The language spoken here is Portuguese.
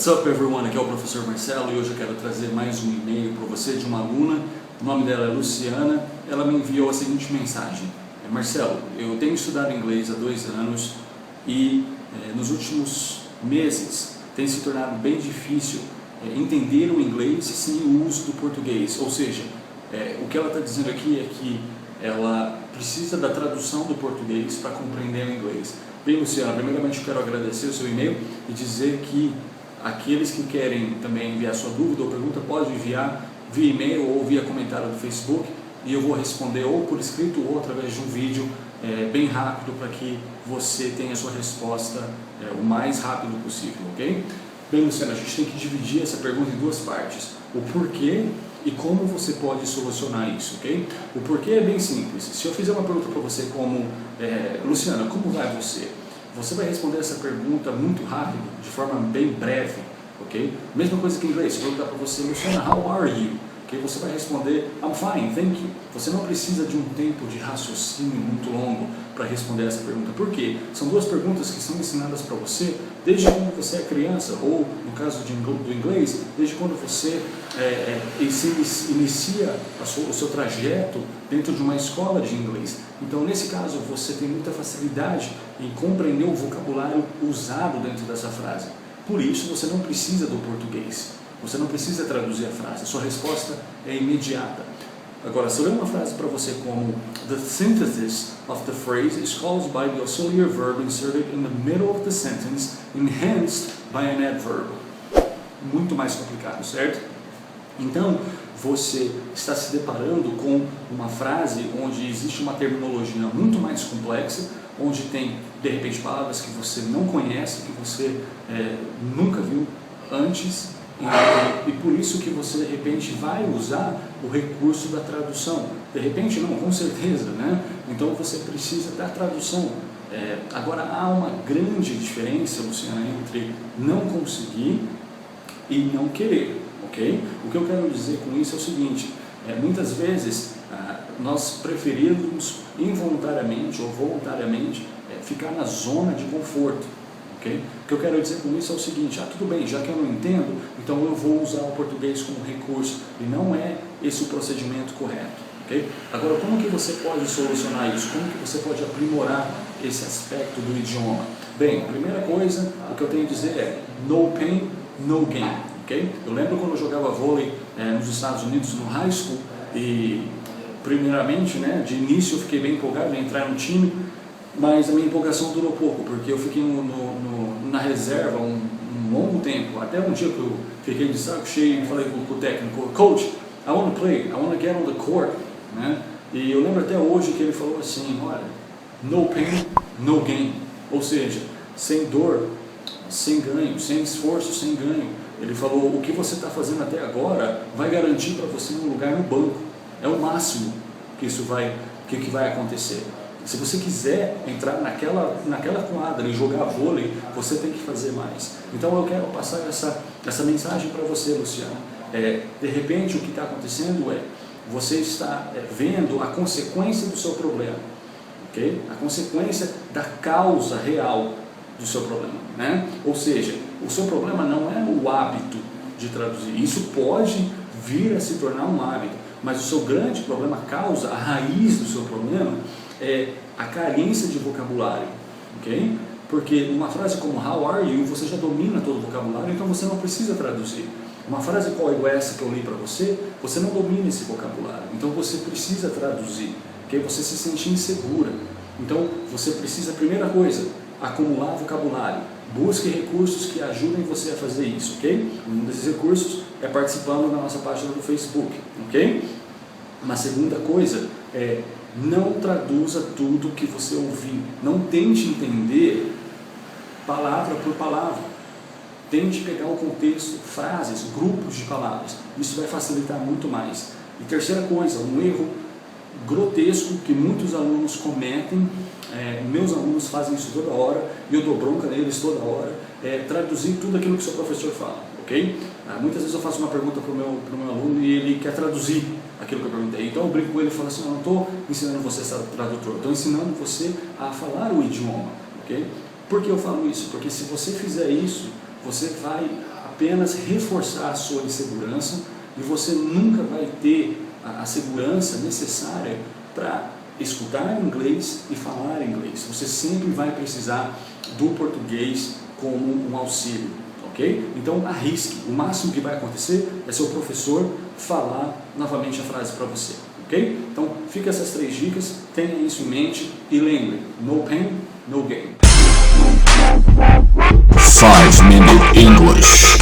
What's up everyone, aqui é o professor Marcelo e hoje eu quero trazer mais um e-mail para você de uma aluna. O nome dela é Luciana. Ela me enviou a seguinte mensagem: Marcelo, eu tenho estudado inglês há 2 anos e nos últimos meses tem se tornado bem difícil entender o inglês sem o uso do português. Ou seja, o que ela está dizendo aqui é que ela precisa da tradução do português para compreender o inglês. Bem, Luciana, primeiramente eu quero agradecer o seu e-mail e dizer que aqueles que querem também enviar sua dúvida ou pergunta, pode enviar via e-mail ou via comentário do Facebook e eu vou responder ou por escrito ou através de um vídeo bem rápido para que você tenha a sua resposta o mais rápido possível, ok? Bem, Luciana, a gente tem que dividir essa pergunta em 2 partes: o porquê e como você pode solucionar isso, ok? O porquê é bem simples. Se eu fizer uma pergunta para você como Luciana, como vai você? Você vai responder essa pergunta muito rápido, de forma bem breve, ok? Mesma coisa que em inglês. Se eu perguntar para você, Luciana, how are you? Okay? Você vai responder, I'm fine, thank you. Você não precisa de um tempo de raciocínio muito longo para responder essa pergunta. Por quê? São 2 perguntas que são ensinadas para você desde quando você é criança, ou no caso do inglês, desde quando você inicia o seu trajeto dentro de uma escola de inglês. Então, nesse caso, você tem muita facilidade em compreender o vocabulário usado dentro dessa frase. Por isso, você não precisa do português. Você não precisa traduzir a frase. A sua resposta é imediata. Agora, se eu ler uma frase para você como The synthesis of the phrase is caused by the auxiliary verb inserted in the middle of the sentence, enhanced by an adverb. Muito mais complicado, certo? Então, você está se deparando com uma frase onde existe uma terminologia muito mais complexa, onde tem, de repente, palavras que você não conhece, que você nunca viu antes, e por isso que você, de repente, vai usar o recurso da tradução. De repente não, com certeza, né? Então você precisa da tradução. Agora, há uma grande diferença, Luciana, entre não conseguir e não querer, ok? O que eu quero dizer com isso é o seguinte: muitas vezes nós preferimos involuntariamente ou voluntariamente ficar na zona de conforto, ok? O que eu quero dizer com isso é o seguinte: tudo bem, já que eu não entendo, então eu vou usar o português como recurso, e não é esse o procedimento correto, ok? Agora, como que você pode solucionar isso? Como que você pode aprimorar esse aspecto do idioma? Bem, a primeira coisa, o que eu tenho a dizer é no pain, no gain, ok? Eu lembro quando eu jogava vôlei nos Estados Unidos, no high school, e primeiramente, né, de início eu fiquei bem empolgado em entrar no time, mas a minha empolgação durou pouco, porque eu fiquei na reserva um longo tempo, até um dia que eu fiquei de saco cheio e falei com o técnico, Coach, I want to play, I want to get on the court, né? E eu lembro até hoje que ele falou assim, olha, no pain, no gain, ou seja, sem dor, sem ganho, sem esforço, sem ganho. Ele falou, o que você está fazendo até agora vai garantir para você um lugar no banco, é o máximo que isso que vai acontecer. Se você quiser entrar naquela quadra e jogar vôlei, você tem que fazer mais. Então eu quero passar essa mensagem para você, Luciana. De repente o que está acontecendo você está vendo a consequência do seu problema, ok? A consequência da causa real do seu problema, né? Ou seja, o seu problema não é o hábito de traduzir. Isso pode vir a se tornar um hábito, mas o seu grande problema, a causa, a raiz do seu problema é a carência de vocabulário, ok? Porque uma frase como how are you, você já domina todo o vocabulário, então você não precisa traduzir. Uma frase como essa que eu li para você, você não domina esse vocabulário, então você precisa traduzir, ok? Você se sente insegura, então você precisa, primeira coisa, acumular vocabulário. Busque recursos que ajudem você a fazer isso, ok? Um desses recursos é participando da nossa página do Facebook, ok? Uma segunda coisa é não traduza tudo que você ouvir. Não tente entender palavra por palavra. Tente pegar o contexto, frases, grupos de palavras. Isso vai facilitar muito mais. E terceira coisa, um erro grotesco que muitos alunos cometem, meus alunos fazem isso toda hora, e eu dou bronca neles toda hora, traduzir tudo aquilo que o seu professor fala, ok? Muitas vezes eu faço uma pergunta para o meu aluno e ele quer traduzir aquilo que eu perguntei, então eu brinco com ele e falo assim, eu não estou ensinando você a ser tradutor, estou ensinando você a falar o idioma, ok? Por que eu falo isso? Porque se você fizer isso, você vai apenas reforçar a sua insegurança e você nunca vai ter a segurança necessária para escutar inglês e falar inglês. Você sempre vai precisar do português como um auxílio, ok? Então arrisque. O máximo que vai acontecer é seu professor falar novamente a frase para você, ok? Então fica essas 3 dicas, tenha isso em mente e lembre, no pain, no gain. 5-Minute English.